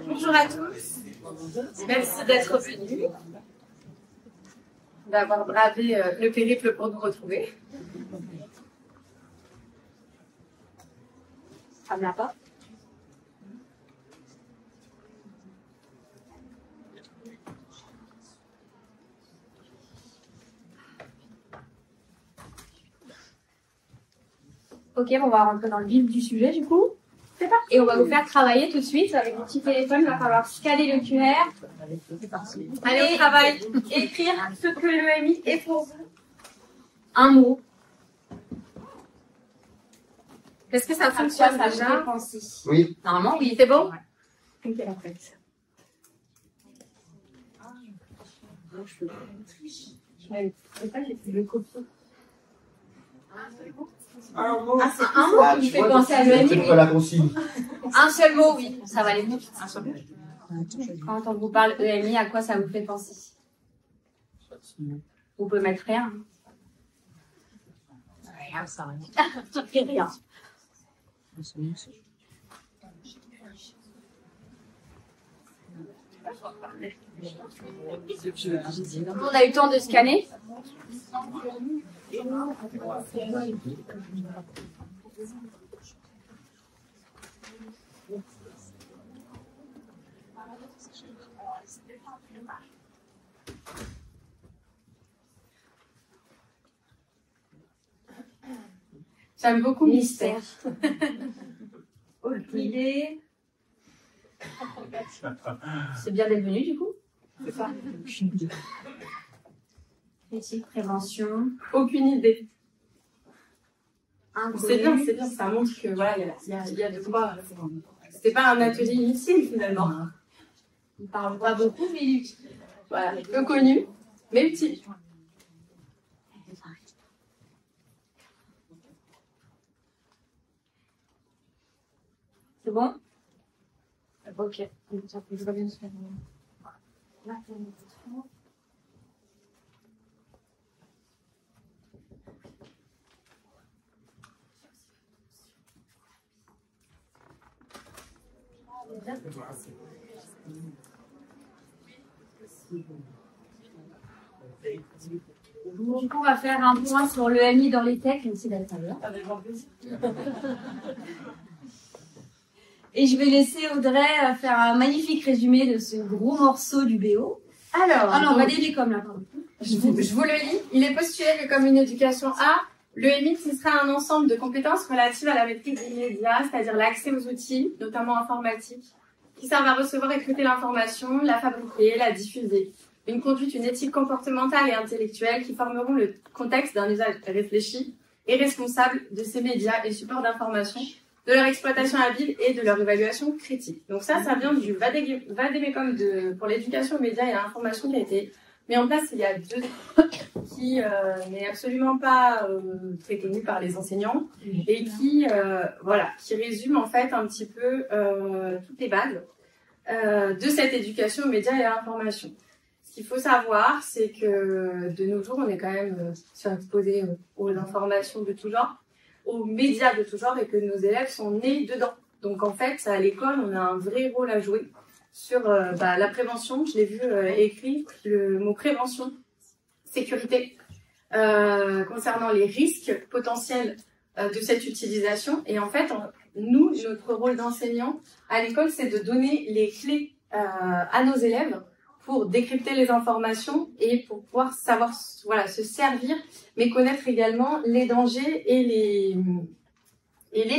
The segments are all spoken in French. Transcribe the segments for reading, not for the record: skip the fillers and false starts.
Bonjour à tous. Merci d'être venus, d'avoir bravé le périple pour nous retrouver. Ferme la porte. Ok, on va rentrer dans le vif du sujet du coup. C'est parti. Et on va vous faire travailler tout de suite avec mon petit téléphone. Il va falloir scanner le QR. C'est parti. Allez, au travail. Écrire ce que l'EMI est pour vous. Un mot. Est-ce que ça fonctionne déjà? Oui. Normalement, oui. C'est bon? Ok, en fait. Un mot. Ah, c'est un mot qui fait penser à l'EMI. La consigne. Un seul mot, oui. Ça va aller mieux. Un seul mot. Quand on vous parle EMI, à quoi ça vous fait penser? Vous pouvez mettre rien. Rien, ça fait rien. On a eu le temps de scanner. J'aime beaucoup mystère. Aucune idée. C'est bien d'être venu du coup. C'est ça. Éthique, prévention. Aucune idée. C'est bien, ça montre que voilà, il y a de quoi. C'était pas un atelier inutile finalement. Il parle pas beaucoup, mais voilà, peu connu, mais utile. C'est bon? Ok. Je vais bien se faire. Donc, on va faire un point sur l'EMI dans les techs, merci d'être là. Avec grand plaisir. Et je vais laisser Audrey faire un magnifique résumé de ce gros morceau du BO. Alors, ah non, on va des comme là, pardon. Je vous le lis. Il est postulé que comme une éducation A, l'EMI, ce sera un ensemble de compétences relatives à la maîtrise des médias, c'est-à-dire l'accès aux outils, notamment informatiques, qui servent à recevoir et traiter l'information, la fabriquer, la diffuser. Une conduite, une éthique comportementale et intellectuelle qui formeront le contexte d'un usage réfléchi et responsable de ces médias et supports d'information, de leur exploitation habile et de leur évaluation critique. Donc ça vient du Vademecum pour l'éducation aux médias et à l'information qui a été mis en place il y a 2 ans, qui n'est absolument pas très connu par les enseignants et qui résume en fait un petit peu toutes les bases de cette éducation aux médias et à l'information. Ce qu'il faut savoir, c'est que de nos jours, on est quand même surexposé aux informations de tout genre, aux médias de tout genre, et que nos élèves sont nés dedans. Donc en fait, à l'école, on a un vrai rôle à jouer sur la prévention. Je l'ai vu écrit, le mot prévention, sécurité, concernant les risques potentiels de cette utilisation. Et en fait, nous, notre rôle d'enseignant à l'école, c'est de donner les clés à nos élèves pour décrypter les informations et pour pouvoir savoir se servir, mais connaître également les dangers et les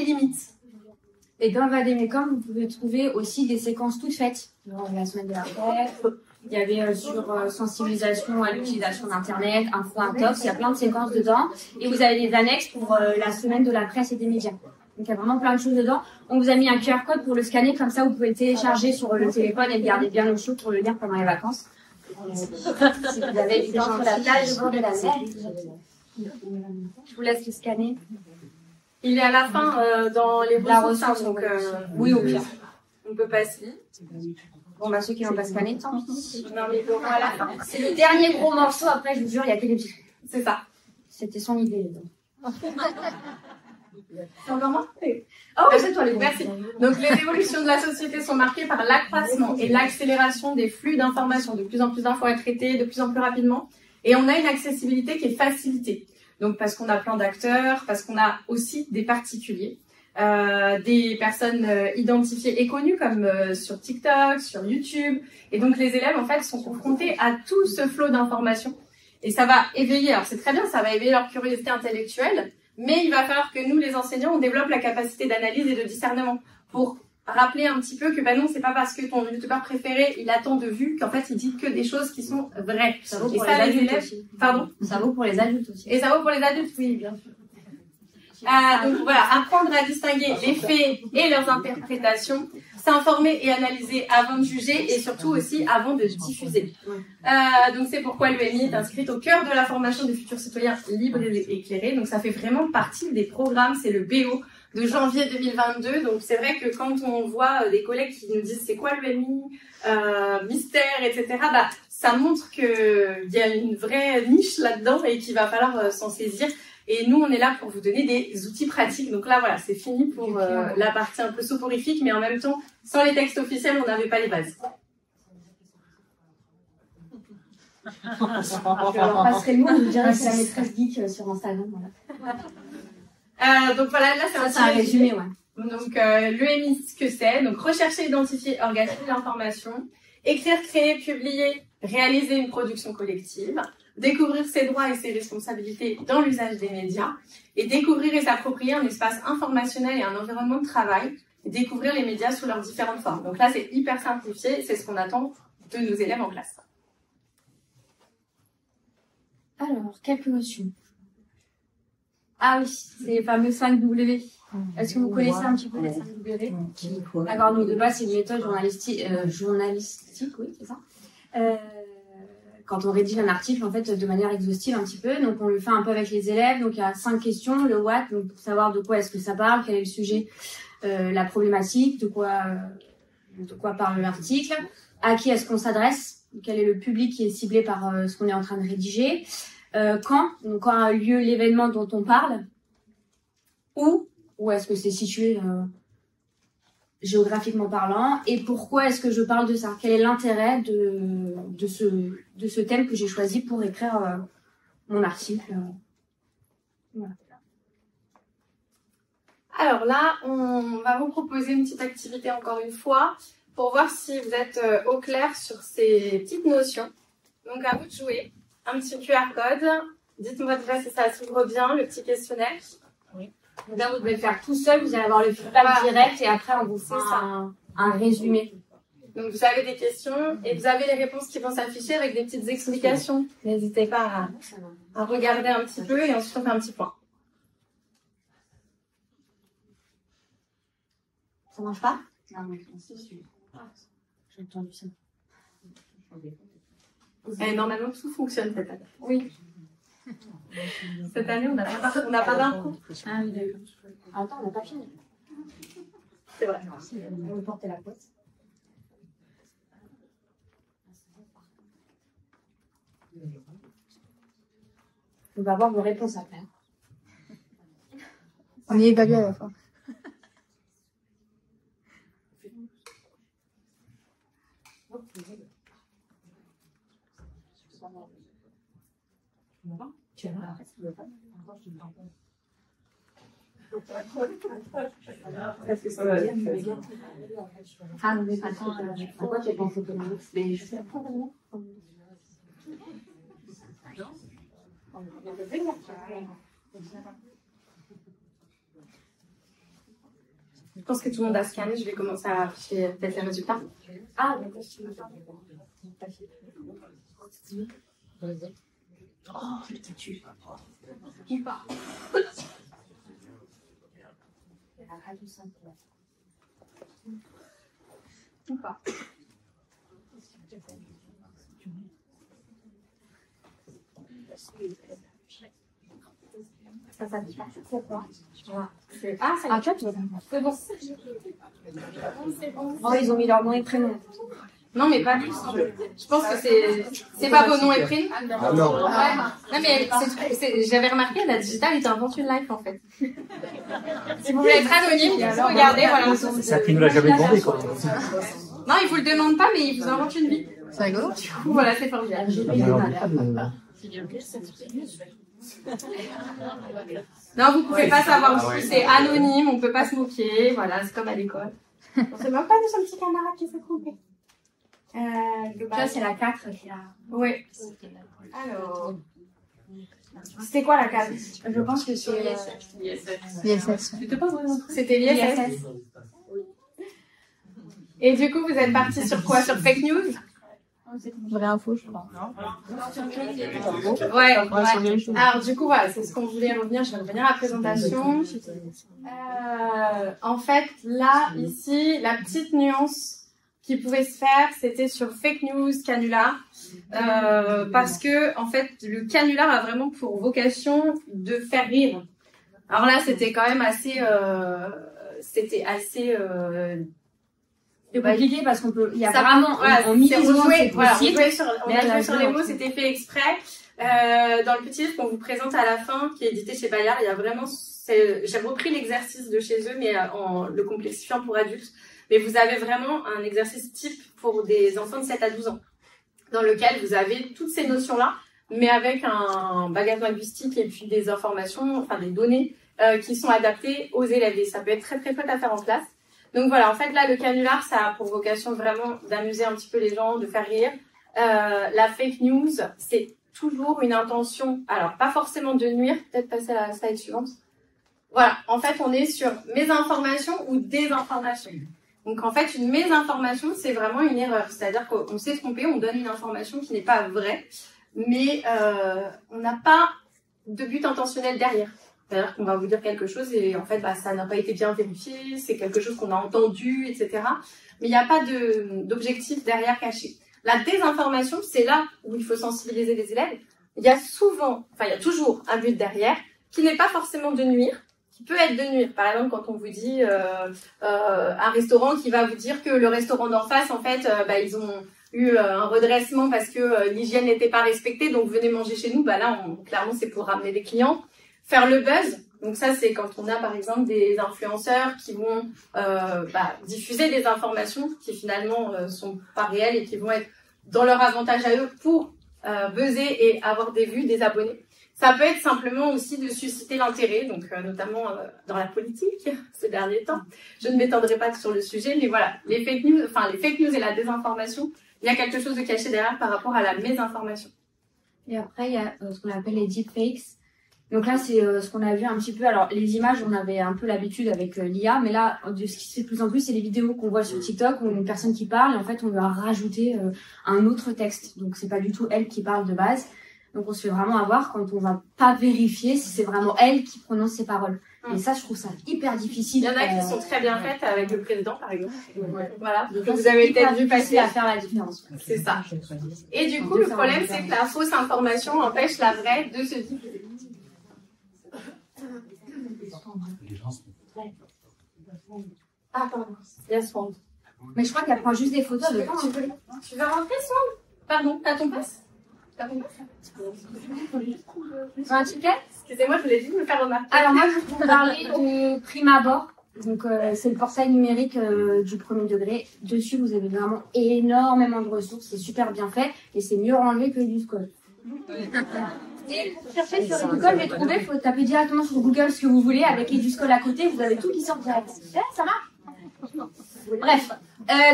limites. Et dans Vademecum, vous pouvez trouver aussi des séquences toutes faites. Dans la semaine de la REF, il y avait sur sensibilisation à l'utilisation d'Internet, info, intox, il y a plein de séquences dedans. Et vous avez des annexes pour la semaine de la presse et des médias. Donc il y a vraiment plein de choses dedans. On vous a mis un QR code pour le scanner, comme ça vous pouvez le télécharger sur le téléphone et le garder bien au chaud pour le lire pendant les vacances. Si vous avez du temps sur la plage au bord de la mer. Je vous laisse le scanner. Il est à la fin dans les ressources, donc oui, au pire. On peut passer. Bon, bah ceux qui n'ont pas scanné, tant pis. Non, mais à la fin. C'est le dernier gros morceau, après je vous jure, il y a que des petits. C'est ça. C'était son idée. C'est encore moi? Oh, c'est toi les bons. Merci. Donc, les évolutions de la société sont marquées par l'accroissement et l'accélération des flux d'informations. De plus en plus d'infos à traiter, de plus en plus rapidement. Et on a une accessibilité qui est facilitée. Donc, parce qu'on a plein d'acteurs, parce qu'on a aussi des particuliers, des personnes identifiées et connues comme sur TikTok, sur YouTube. Et donc, les élèves, en fait, sont confrontés à tout ce flot d'informations. Et ça va éveiller, alors c'est très bien, ça va éveiller leur curiosité intellectuelle, mais il va falloir que nous, les enseignants, on développe la capacité d'analyse et de discernement pour rappeler un petit peu que bah non, c'est pas parce que ton youtubeur préféré, il a tant de vues qu'en fait, il dit que des choses qui sont vraies. Ça vaut pour les adultes élèves aussi. Pardon? Ça vaut pour les adultes aussi. Et ça vaut pour les adultes, oui, bien sûr. Donc voilà, apprendre à distinguer les faits et leurs interprétations, s'informer et analyser avant de juger et surtout aussi avant de diffuser. Donc c'est pourquoi l'UMI est inscrite au cœur de la formation des futurs citoyens libres et éclairés. Donc ça fait vraiment partie des programmes, c'est le BO de janvier 2022. Donc c'est vrai que quand on voit des collègues qui nous disent c'est quoi l'UMI, mystère, etc., bah, ça montre qu'il y a une vraie niche là-dedans et qu'il va falloir s'en saisir. Et nous, on est là pour vous donner des outils pratiques. Donc là, voilà, c'est fini pour la partie un peu soporifique, mais en même temps, sans les textes officiels, on n'avait pas les bases. Je leur passerai le mot, je vous dirai que c'est la maîtresse geek sur Instagram. Voilà. Donc voilà, là, c'est un résumé, ouais. Donc l'UMI, ce que c'est, donc rechercher, identifier, organiser l'information, écrire, créer, publier, réaliser une production collective, découvrir ses droits et ses responsabilités dans l'usage des médias, et découvrir et s'approprier un espace informationnel et un environnement de travail, et découvrir les médias sous leurs différentes formes. Donc là, c'est hyper simplifié, c'est ce qu'on attend de nos élèves en classe. Alors, quelques notions. Ah oui, c'est les fameux 5W. Est-ce que vous connaissez un petit peu les 5W? D'accord, donc de base, c'est une méthode journalistique, oui, c'est ça. Quand on rédige un article, en fait, de manière exhaustive un petit peu. Donc, on le fait un peu avec les élèves. Donc, il y a 5 questions. Le what, donc pour savoir de quoi est-ce que ça parle, quel est le sujet, la problématique, de quoi parle l'article, à qui est-ce qu'on s'adresse, quel est le public qui est ciblé par ce qu'on est en train de rédiger, quand a lieu l'événement dont on parle, où est-ce que c'est situé géographiquement parlant, et pourquoi est-ce que je parle de ça? Quel est l'intérêt de ce thème que j'ai choisi pour écrire mon article? Voilà. Alors là, on va vous proposer une petite activité encore une fois pour voir si vous êtes au clair sur ces petites notions. Donc à vous de jouer. Un petit QR code. Dites-moi déjà si ça s'ouvre bien, le petit questionnaire. Oui. Donc là, vous devez le faire tout seul, vous allez avoir le feedback direct et après, on vous fait un résumé. Donc, vous avez des questions et vous avez les réponses qui vont s'afficher avec des petites explications. N'hésitez pas à regarder un petit peu et ensuite on fait un petit point. Ça marche pas? Non, mais j'ai entendu ça. Et normalement, tout fonctionne cette année. Oui. Cette année, on n'a pas d'infos. Ah oui, d'accord. Attends, on n'a pas fini. C'est vrai. On veut porter la pote. On va avoir vos réponses après. On y évalue à la fin. Tu vas voir. Ah non, mais attends, pourquoi tu as pensé que mais je vais apprendre. Je pense que tout le monde a scanné. Je vais commencer à afficher peut-être les résultats. Ah, d'accord. Oh, je t'ai tué. Ou pas. La radio simple. Ou pas. Ça s'affiche pas. C'est quoi? Ah, ça y est. C'est bon. C'est bon. Oh, ils ont mis leur nom et prénom. Non, mais pas tous. Je pense que c'est pas vos noms et prénoms. Ah non. Ouais. Non, mais j'avais remarqué, la digitale, il t'invente une life, en fait. Si vous voulez être anonyme, vous regardez, voilà. Ça qui nous l'a jamais demandé, quoi. Non, il vous le demande pas, mais il vous invente une vie. C'est rigolo. Du coup, voilà, c'est formidable. Non, vous pouvez pas savoir du coup, c'est anonyme, on peut pas se moquer, voilà, c'est comme à l'école. On sait même pas, nous sommes petit camarade qui s'est trompé. Ça, c'est la 4 qui a... Oui. Alors... C'était quoi la case? Je pense que c'est... l'ISS. C'était l'ISS. Et du coup, vous êtes partis sur quoi? Sur fake news? Vraie info, je crois. Ouais. Alors du coup, voilà, c'est ce qu'on voulait revenir. Je vais revenir à la présentation. En fait, là, ici, la petite nuance qui pouvait se faire, c'était sur fake news, canular, parce que en fait, le canular a vraiment pour vocation de faire rire. Alors là, c'était quand même assez, C'est compliqué parce qu'on peut, il y a ça vraiment, voilà, on mise on jouait possible. on a joué sur les mots, c'était fait exprès. Dans le petit livre qu'on vous présente à la fin, qui est édité chez Bayard, il y a vraiment, j'ai repris l'exercice de chez eux, mais en le complexifiant pour adultes. Mais vous avez vraiment un exercice type pour des enfants de 7 à 12 ans, dans lequel vous avez toutes ces notions-là, mais avec un bagage linguistique et puis des informations, enfin des données qui sont adaptées aux élèves. Et ça peut être très très chouette à faire en classe. Donc voilà, en fait là le canular, ça a pour vocation vraiment d'amuser un petit peu les gens, de faire rire. La fake news, c'est toujours une intention, alors pas forcément de nuire, peut-être passer à la slide suivante. Voilà, en fait on est sur mésinformation ou désinformation. Donc en fait une mésinformation, c'est vraiment une erreur, c'est-à-dire qu'on s'est trompé, on donne une information qui n'est pas vraie, mais on n'a pas de but intentionnel derrière. C'est-à-dire qu'on va vous dire quelque chose et en fait, ça n'a pas été bien vérifié, c'est quelque chose qu'on a entendu, etc. Mais il n'y a pas d'objectif derrière caché. La désinformation, c'est là où il faut sensibiliser les élèves. Il y a toujours un but derrière qui n'est pas forcément de nuire, qui peut être de nuire. Par exemple, quand on vous dit un restaurant qui va vous dire que le restaurant d'en face, en fait, ils ont eu un redressement parce que l'hygiène n'était pas respectée, donc venez manger chez nous. Là, clairement, c'est pour ramener des clients. Faire le buzz, donc ça c'est quand on a par exemple des influenceurs qui vont diffuser des informations qui finalement sont pas réelles et qui vont être dans leur avantage à eux pour buzzer et avoir des vues, des abonnés. Ça peut être simplement aussi de susciter l'intérêt, donc notamment dans la politique ces derniers temps. Je ne m'étendrai pas sur le sujet, mais voilà, les fake news et la désinformation, il y a quelque chose de caché derrière par rapport à la mésinformation. Et après il y a ce qu'on appelle les deepfakes. Donc là, c'est ce qu'on a vu un petit peu. Alors, les images, on avait un peu l'habitude avec l'IA, mais là, ce qui se fait de plus en plus, c'est les vidéos qu'on voit sur TikTok où une personne qui parle, et en fait, on lui a rajouté un autre texte. Donc, c'est pas du tout elle qui parle de base. Donc, on se fait vraiment avoir quand on va pas vérifier si c'est vraiment elle qui prononce ses paroles. Et ça, je trouve ça hyper difficile. Il y en a qui sont très bien faites avec le président, par exemple. Ouais. Voilà. Donc, vous avez peut-être vu passer à faire la différence. C'est ça. Et du coup, le problème, c'est que la fausse information empêche la vraie de se diffuser. Ah, pardon. Yes, Swand. Mais je crois qu'elle prend juste des photos de temps. Tu veux rentrer, Swand? Pardon, à ton passe. Un ticket? Excusez-moi, je voulais juste me faire remarquer. Alors moi, je vais vous parler de Prime Abord. Donc c'est le portail numérique du premier degré. Dessus, vous avez vraiment énormément de ressources. C'est super bien fait et c'est mieux rangé que Eduscol. Et pour chercher sur Eduscol, j'ai trouvé, il faut taper directement sur Google ce que vous voulez avec Eduscol à côté. Vous avez tout qui sort direct. Ça marche? Bref,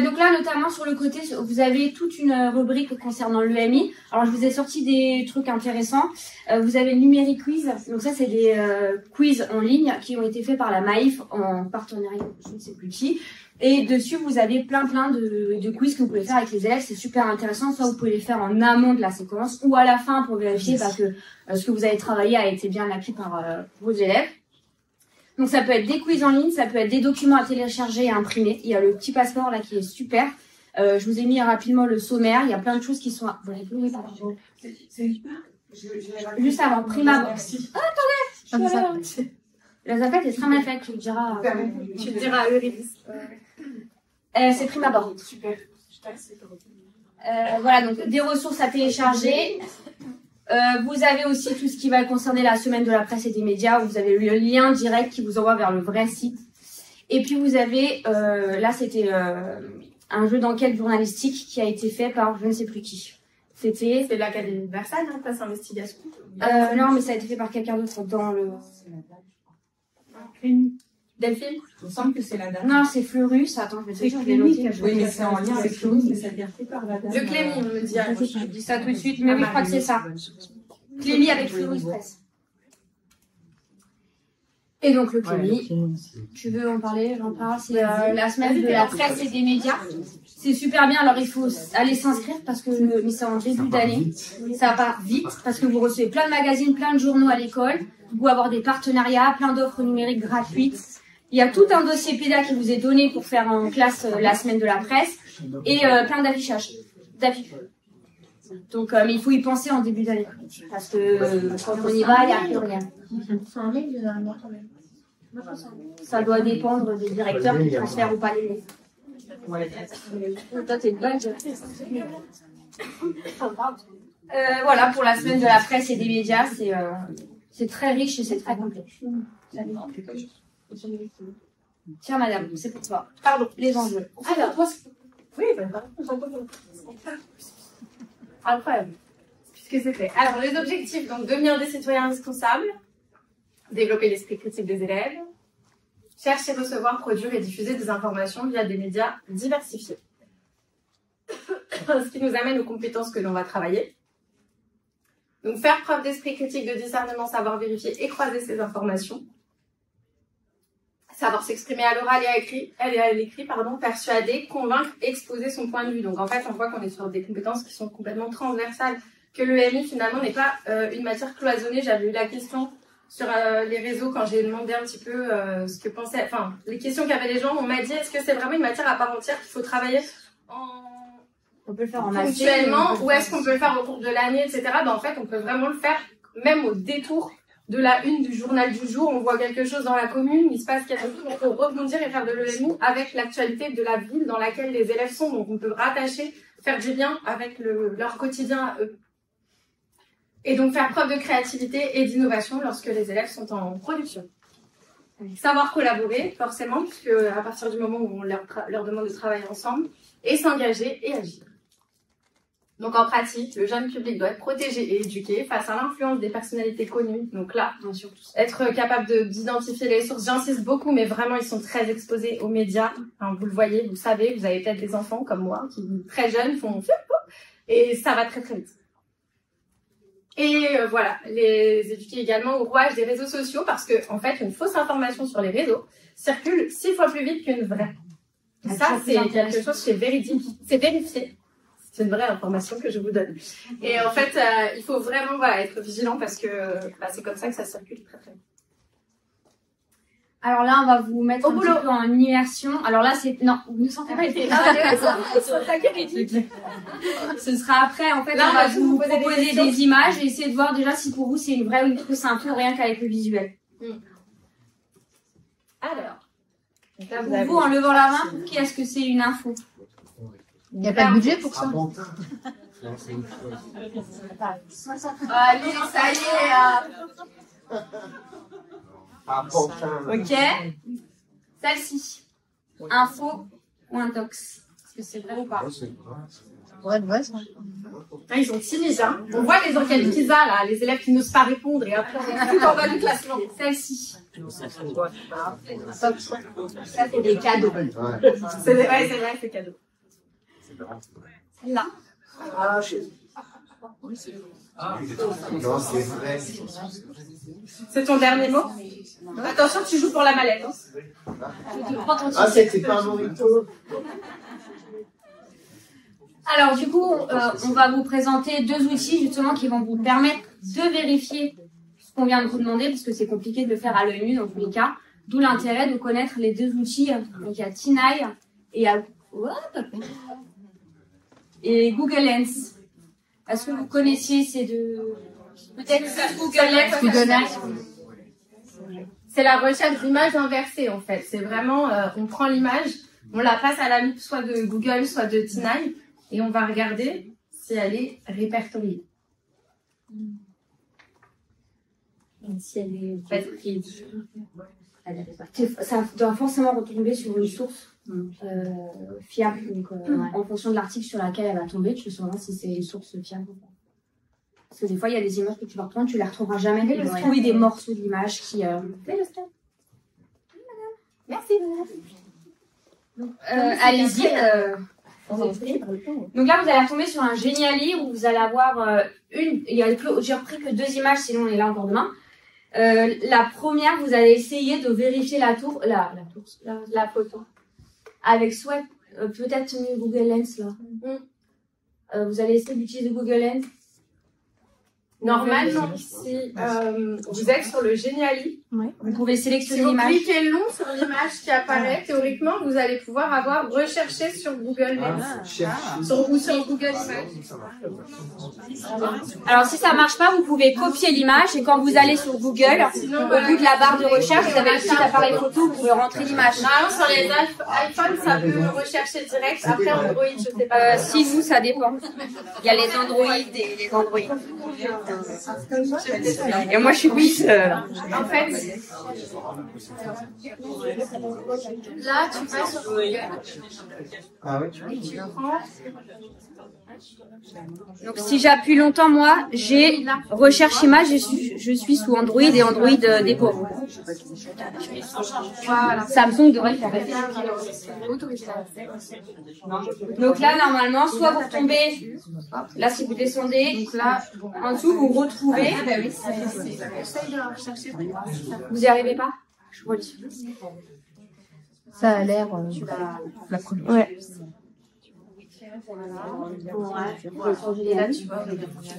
donc là notamment sur le côté, vous avez toute une rubrique concernant l'EMI. Alors je vous ai sorti des trucs intéressants. Vous avez le Numérique Quiz. Donc ça c'est des quiz en ligne qui ont été faits par la Maïf en partenariat, je ne sais plus qui. Et dessus vous avez plein de quiz que vous pouvez faire avec les élèves. C'est super intéressant. Soit vous pouvez les faire en amont de la séquence ou à la fin pour vérifier que ce que vous avez travaillé a été bien acquis par vos élèves. Donc ça peut être des quiz en ligne, ça peut être des documents à télécharger et à imprimer. Il y a le petit passeport là qui est super. Je vous ai mis rapidement le sommaire. Il y a plein de choses qui sont... Vous l'avez vu, juste avant, Prime Abord. Ah, attendez, la zapette est très mal faite, tu le diras. Tu le diras à Eurydice. C'est Prime Abord. Super. Voilà, donc des ressources à télécharger. Vous avez aussi tout ce qui va concerner la semaine de la presse et des médias, où vous avez le lien direct qui vous envoie vers le vrai site. Et puis vous avez, là c'était un jeu d'enquête journalistique qui a été fait par je ne sais plus qui. C'est l'Académie de Versailles, hein, Place Investigation. Non, mais ça a été fait par quelqu'un d'autre dans le... Delphine? Il me semble que c'est la dame. Non, c'est Fleurus. Attends, je vais te Oui, mais c'est en lien avec Fleurus, mais ça vient fait par la dame. Le Clémy, on me dit. Je dis ça tout de suite, mais oui, je crois que c'est ça. Clémy avec Fleurus Presse. Et donc le Clémy, tu veux en parler? J'en parle. C'est la semaine de la presse et des médias. C'est super bien. Alors il faut aller s'inscrire parce que mais c'est en début d'année. Ça part vite parce que vous recevez plein de magazines, plein de journaux à l'école. Vous pouvez avoir des partenariats, plein d'offres numériques gratuites. Il y a tout un dossier PEDA qui vous est donné pour faire en classe la semaine de la presse et plein d'affichages. Donc il faut y penser en début d'année parce que quand on y va, il n'y a plus rien. Ça doit dépendre des directeurs qui transfèrent ou pas les mails. Toi, t'es une bonne. Voilà pour la semaine de la presse et des médias, c'est très riche et c'est très complet. Tiens, madame, c'est pour toi. Pardon, les enjeux. Alors, oui, incroyable. Puisque c'est fait. Alors, les objectifs, donc devenir des citoyens responsables, développer l'esprit critique des élèves, chercher, recevoir, produire et diffuser des informations via des médias diversifiés. Ce qui nous amène aux compétences que l'on va travailler. Donc, faire preuve d'esprit critique, de discernement, savoir vérifier et croiser ces informations. Savoir s'exprimer à l'oral et à l'écrit, persuader, convaincre, exposer son point de vue. Donc, en fait, on voit qu'on est sur des compétences qui sont complètement transversales, que l'EMI, finalement, n'est pas une matière cloisonnée. J'avais eu la question sur les réseaux quand j'ai demandé un petit peu ce que pensaient, enfin, les questions qu'avaient les gens. On m'a dit, est-ce que c'est vraiment une matière à part entière qu'il faut travailler on peut le faire en ponctuellement, ou est-ce qu'on peut le faire au cours de l'année, etc. Ben, en fait, on peut vraiment le faire même au détour de la une du journal du jour. On voit quelque chose dans la commune, il se passe quelque chose, on peut rebondir et faire de l'EMI avec l'actualité de la ville dans laquelle les élèves sont. Donc, on peut rattacher, faire du lien avec leur quotidien à eux. Et donc, faire preuve de créativité et d'innovation lorsque les élèves sont en production. Savoir collaborer, forcément, puisque à partir du moment où on leur demande de travailler ensemble, et s'engager et agir. Donc, en pratique, le jeune public doit être protégé et éduqué face à l'influence des personnalités connues. Donc là, bien sûr, être capable d'identifier les sources. J'insiste beaucoup, mais vraiment, ils sont très exposés aux médias. Enfin, vous le voyez, vous le savez, vous avez peut-être des enfants comme moi qui, très jeunes, font et ça va très très vite. Et voilà, les éduquer également au rouage des réseaux sociaux parce que, en fait, une fausse information sur les réseaux circule 6 fois plus vite qu'une vraie. Et ça, c'est quelque chose qui est véridique. C'est vérifié. C'est une vraie information que je vous donne. Et en fait, il faut vraiment être vigilant parce que c'est comme ça que ça circule très très vite. Alors là, on va vous mettre un petit peu en immersion. Alors là, c'est... Non, vous ne sentez pas été. Ce sera après, en fait, là, on va vous proposer des images et essayer de voir déjà si pour vous c'est une vraie ou une fausse info, rien qu'avec le visuel. Alors, pour vous, en levant la main, qui est-ce que c'est une info? Il n'y a pas de budget pour ça. Allez, ça y est. Ok. Celle-ci. Info ou un dox? Est-ce que c'est vrai ou pas? Ouais, ils sont timides, hein. On voit les enquêtes PISA, là, les élèves qui n'osent pas répondre et après, tout en bas du classement. Celle-ci. Ça, c'est des cadeaux. C'est vrai, c'est cadeau. Là. Non, c'est vrai. C'est ton dernier mot? Attention, tu joues pour la mallette. Ah, c'était pas un morito. Alors, du coup, on va vous présenter 2 outils, justement, qui vont vous permettre de vérifier ce qu'on vient de vous demander, parce que c'est compliqué de le faire à l'œil nu, dans tous les cas. D'où l'intérêt de connaître les 2 outils. Donc, il y a Tineye et Google Lens. Est-ce que vous connaissiez ces 2... Peut-être Google Lens. C'est la recherche d'images inversées, en fait. C'est vraiment, on prend l'image On la passe à la loupe soit de Google, soit de Tinaille, et on va regarder si elle est répertoriée. Si elle est ça doit forcément retomber sur une source fiable. Donc, en fonction de l'article sur laquelle elle va tomber, tu sauras si c'est une source fiable ou pas. Parce que des fois, il y a des images que tu vas reprendre, tu les retrouveras jamais. Tu vas trouver des morceaux d'images qui... Merci. Allez-y. Donc là, vous allez retomber sur un Geniali où vous allez avoir j'ai repris que 2 images, sinon on est là encore demain. La première, vous allez essayer de vérifier la photo. Avec soit peut-être Google Lens là. Vous allez essayer d'utiliser Google Lens. Normalement, si vous êtes sur le Geniali, vous pouvez sélectionner si vous l'image. cliquez long sur l'image qui apparaît, théoriquement, vous allez pouvoir avoir recherché sur Google Lens ou sur Google Images. Alors si ça marche pas, vous pouvez copier l'image et quand vous allez sur Google, au bout de la barre de recherche, vous avez le petit appareil photo, vous pouvez rentrer l'image. Normalement, sur les iPhones, ça peut rechercher direct. Après, Android, je sais pas. Si vous, ça dépend. Il y a les Android et les Android. Et moi, je suis plus. En fait, là, tu vas sur Google. Ah oui. Tu prends. Donc, si j'appuie longtemps, moi, j'ai recherche image, je suis sous Android et Android dépôt. Voilà. Samsung devrait le faire. Donc là, normalement, soit vous retombez, là, si vous descendez, donc là, en dessous, vous retrouvez. Vous y arrivez pas? Ça a l'air... la première. Ouais. Et là, tu vois,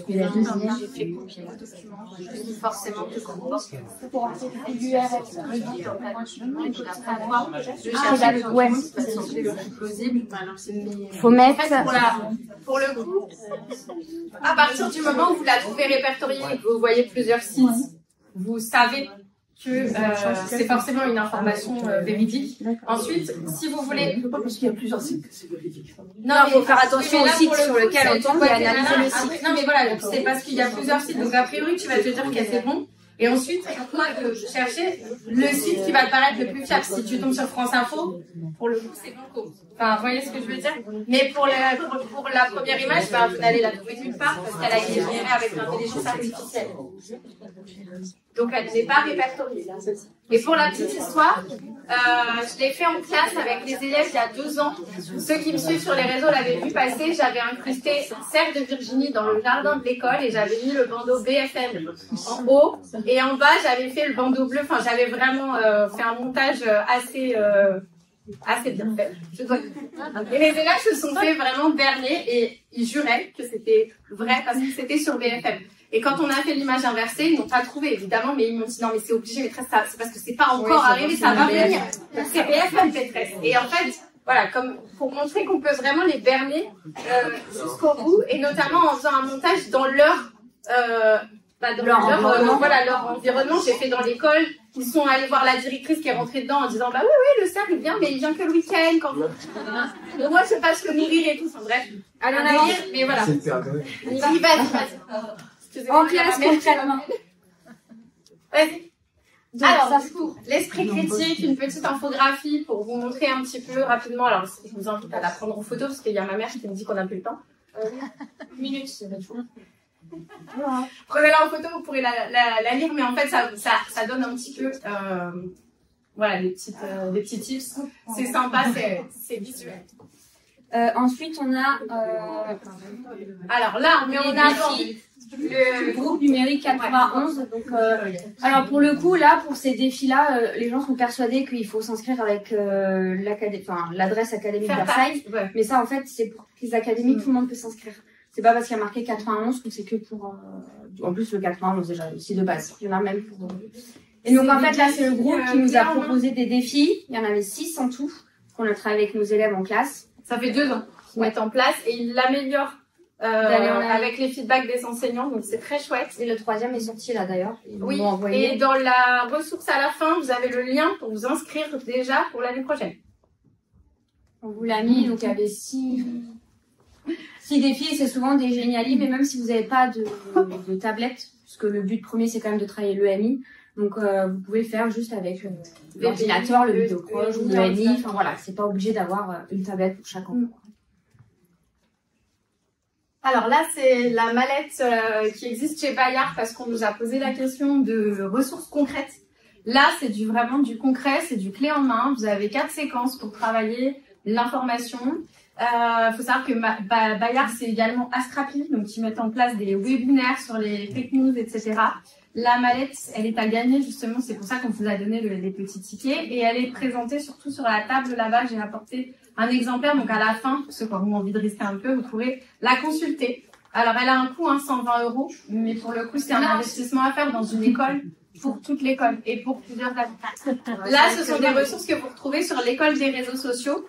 Et la deuxième. j'ai fait copier le document. Je dis forcément que Pour faut mettre. Pour le coup, à partir du moment où vous la trouvez répertoriée et que vous voyez plusieurs sites, vous savez que c'est forcément une information véridique. Ensuite, si vous voulez... Parce qu'il y a plusieurs sites, c'est véridique. Non, il faut faire attention au site sur lequel on tombe et analyser le site. Non, mais voilà, c'est parce qu'il y a plusieurs sites. Donc, a priori, tu vas te dire que c'est bon. Et ensuite, toi, de chercher le site qui va te paraître le plus fiable. Si tu tombes sur France Info, pour le coup, c'est banco. Enfin, vous voyez ce que je veux dire? Mais pour la première image, vous n'allez la trouver nulle part parce qu'elle a été générée avec l'intelligence artificielle. Donc, elle n'est pas répertoriée. Et pour la petite histoire, je l'ai fait en classe avec les élèves il y a 2 ans. Ceux qui me suivent sur les réseaux l'avaient vu passer. J'avais incrusté Cerf de Virginie dans le jardin de l'école et j'avais mis le bandeau BFM en haut. Et en bas, j'avais fait le bandeau bleu. Enfin, j'avais vraiment fait un montage assez bien fait. Et les élèves se sont fait vraiment berner et ils juraient que c'était vrai parce que c'était sur BFM. Et quand on a fait l'image inversée, ils n'ont pas trouvé évidemment, mais ils m'ont dit non mais c'est obligé maîtresse, c'est parce que c'est pas encore arrivé, ça va venir. C'est BFM maîtresse. Et en fait, voilà, comme pour montrer qu'on peut vraiment les berner jusqu'au bout, et notamment en faisant un montage dans leur leur environnement. J'ai fait dans l'école. Ils sont allés voir la directrice qui est rentrée dedans en disant bah oui le cerf il vient mais il vient que le week-end quand moi je passe que nourrir et tout. Enfin, bref, allez en avant. Mais voilà. Vas-y. En classe concrètement. Vas-y. Alors, du coup, l'esprit critique, une petite infographie pour vous montrer un petit peu rapidement. Alors, je vous invite à la prendre en photo parce qu'il y a ma mère qui me dit qu'on n'a plus le temps. 1 minute, c'est tout. Prenez-la en photo, vous pourrez la lire, mais en fait, ça donne un petit peu, voilà, des petits tips. C'est sympa, c'est visuel. Ensuite, on a, alors là, mais on a le groupe numérique 91. Donc, alors pour le coup, là, pour ces défis-là, les gens sont persuadés qu'il faut s'inscrire avec l'adresse académique de Versailles. Ouais. Mais ça, en fait, c'est pour les académiques, tout le monde peut s'inscrire. C'est pas parce qu'il y a marqué 91 que c'est que pour... en plus, le 91, déjà, aussi de base. Il y en a même pour... Et donc, en fait, là, c'est le groupe qui nous a proposé des défis. Il y en avait 6 en tout, qu'on a travaillé avec nos élèves en classe. Ça fait 2 ans qu'ils mettent en place et ils l'améliorent avec les feedbacks des enseignants. Donc, c'est très chouette. Et le 3e est sorti, là, d'ailleurs. Oui, et dans la ressource à la fin, vous avez le lien pour vous inscrire déjà pour l'année prochaine. On vous l'a mis, donc il y avait 6 défis, c'est souvent des génialis, mais même si vous n'avez pas de tablette, puisque le but premier c'est quand même de travailler l'EMI, donc vous pouvez le faire juste avec l'ordinateur, le vidéocross, l'EMI, enfin voilà, c'est pas obligé d'avoir une tablette pour chaque enfant. Alors là, c'est la mallette qui existe chez Bayard parce qu'on nous a posé la question de ressources concrètes. Là, c'est vraiment du concret, c'est du clé en main. Vous avez 4 séquences pour travailler l'information. Faut savoir que Bayard, c'est également Astrapi, donc ils mettent en place des webinaires sur les fake news, etc. La mallette, elle est à gagner justement, c'est pour ça qu'on vous a donné les petits tickets et elle est présentée surtout sur la table là-bas. J'ai apporté un exemplaire, donc à la fin, pour ceux qui ont envie de rester un peu, vous pourrez la consulter. Alors elle a un coût, 120 €, mais pour le coup, c'est un investissement à faire dans une école, pour toute l'école et pour plusieurs années. Là, ce sont des ressources que vous retrouvez sur l'école des réseaux sociaux,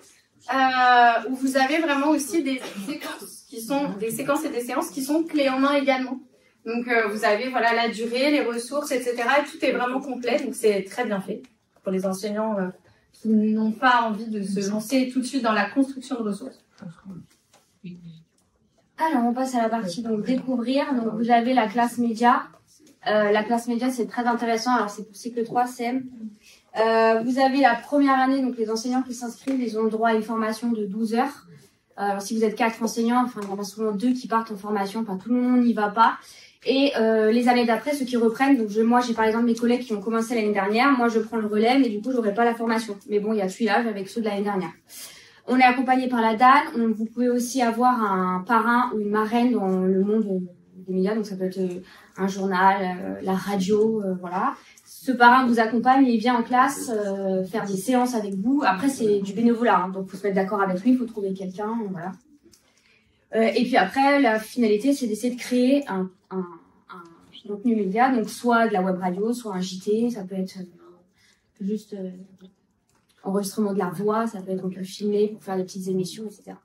où vous avez vraiment aussi des séquences qui sont des séquences et des séances qui sont clés en main également. Donc vous avez voilà la durée, les ressources, etc. Et tout est vraiment complet, donc c'est très bien fait pour les enseignants qui n'ont pas envie de se lancer tout de suite dans la construction de ressources. Alors on passe à la partie donc découvrir. Donc vous avez la classe média. La classe média c'est très intéressant. Alors c'est pour cycle 3 CM. Vous avez la première année, donc les enseignants qui s'inscrivent, ils ont le droit à une formation de 12 heures. Alors si vous êtes 4 enseignants, enfin il y en a souvent 2 qui partent en formation, enfin tout le monde n'y va pas. Et les années d'après, ceux qui reprennent, donc moi j'ai par exemple mes collègues qui ont commencé l'année dernière, moi je prends le relais, mais du coup j'aurai pas la formation. Mais bon, il y a tuilage avec ceux de l'année dernière. On est accompagné par la DAN, vous pouvez aussi avoir un parrain ou une marraine dans le monde des médias, donc ça peut être un journal, la radio, voilà. Ce parrain vous accompagne, il vient en classe faire des séances avec vous. Après c'est du bénévolat, hein, donc faut se mettre d'accord avec lui, il faut trouver quelqu'un, voilà. Et puis après, la finalité, c'est d'essayer de créer un contenu média, donc soit de la web radio, soit un JT, ça peut être juste enregistrement de la voix, ça peut être on peut filmer pour faire des petites émissions, etc.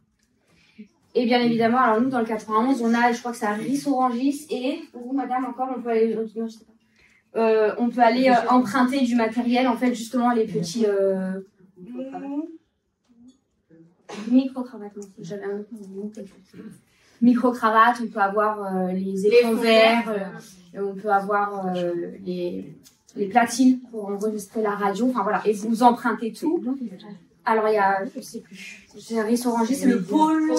Et bien évidemment, alors nous dans le 91, on a, je crois que c'est à Ris-Orangis et vous, madame, encore, on peut aller, je sais pas. On peut aller emprunter du matériel, en fait, justement les petits micro-cravates, j'avais un autre nom, micro-cravates, on peut avoir les écrans verts, on peut avoir les platines pour enregistrer la radio, enfin voilà, et vous empruntez tout. Alors il y a, je sais plus, c'est Ris-Orangis, c'est le pôle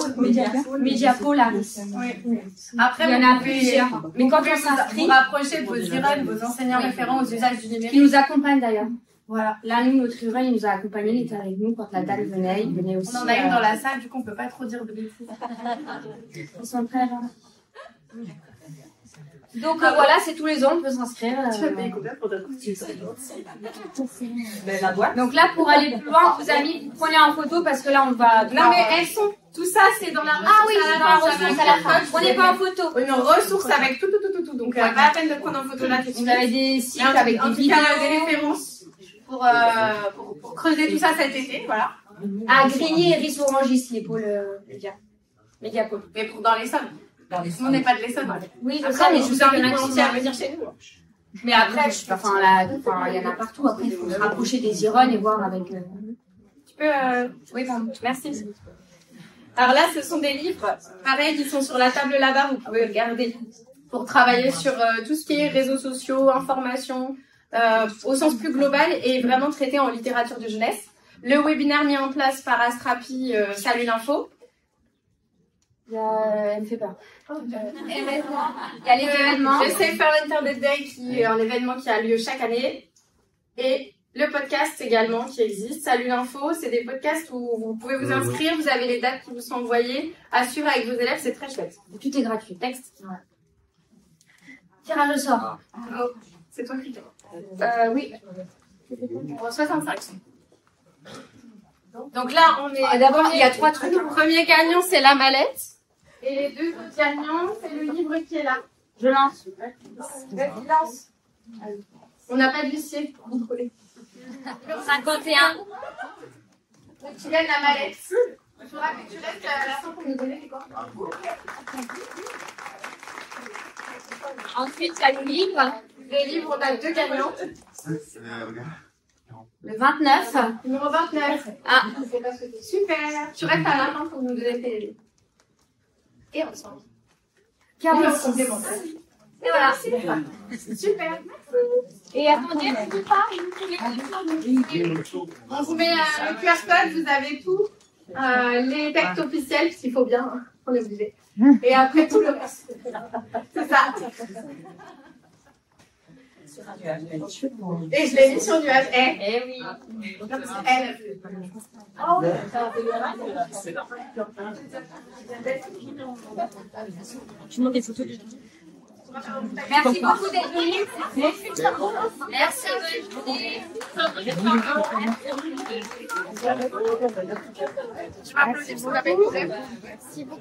Mediapôle à Ris. Oui. Après, il y en a plusieurs. Mais quand on s'inscrit, vous rapprochez de vos IREN, vos enseignants référents aux usages du numérique. Qui nous accompagnent d'ailleurs. Voilà. Là, nous, notre IREN, il nous a accompagnés, il était avec nous quand la dame venait, il venait aussi. On en a une dans la salle, du coup, on peut pas trop dire de bêtises. Ils sont très gentils. Donc voilà, c'est tous les ans, on peut s'inscrire. Tu vas payer combien pour ta Donc là, pour aller plus loin, vous amis, vous prenez en photo parce que là, on va. Non mais elles sont. Tout ça, c'est dans la ressource. Ah oui, c'est dans la ressource à la fin. On n'est pas en photo. Une ressource avec tout. Donc pas la peine de prendre en photo là. Vous avez des sites avec des vidéos, des références pour creuser tout ça cet été, voilà. À Grigny et Ris-Orangis, les pôles Mediapôle. Mais pour dans les sommes. On n'est pas de l'Essonne. Oui, je sais, après, mais je vous invite volontiers à venir chez nous. Mais après, il y en a partout. Après, il faut se rapprocher des IREN et voir avec. Tu peux. Oui, pardon. Merci. Alors là, ce sont des livres, pareil, qui sont sur la table là-bas. Vous pouvez regarder pour travailler sur tout ce qui est réseaux sociaux, information, au sens plus global et vraiment traité en littérature de jeunesse. Le webinaire mis en place par Astrapi, Salut l'info. Elle me fait peur. Il y a les événements. Je sais faire l'Internet Day qui est un événement qui a lieu chaque année. Et le podcast également qui existe. Salut l'info, c'est des podcasts où vous pouvez vous inscrire, vous avez les dates qui vous sont envoyées, à suivre avec vos élèves, c'est très chouette. Tout est gratuit. Texte. Ouais. Tirage au sort. Oh, c'est toi qui fais. Oui. Pour 65. Donc là, on est. D'abord, il y a 3 trucs. Le premier gagnant, c'est la mallette. Et les 2 autres gagnants, c'est le livre qui est là. Je lance. Lance. On n'a pas d'huissier pour contrôler. 51. Donc tu gagnes la mallette. Il faudra que tu restes à la fin pour nous donner les coordonnées. Ensuite, il y a le livre. Les livres, on a 2 gagnants. Le 29. Numéro 29. Ah. Super. Tu restes à la fin pour nous donner tes... Et ensemble. 46. Et voilà. Super. Et attendez, on vous met le QR code, vous avez tout. Les textes officiels, s'il faut bien, on est obligé. Et après tout le reste. C'est ça. Et je l'ai mis sur nuage. Eh oui. Elle. Oh. Je demande des photos. Merci beaucoup d'être venu. Merci, Je m'applaudis pour la belle.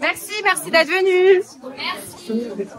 Merci d'être venu. Merci.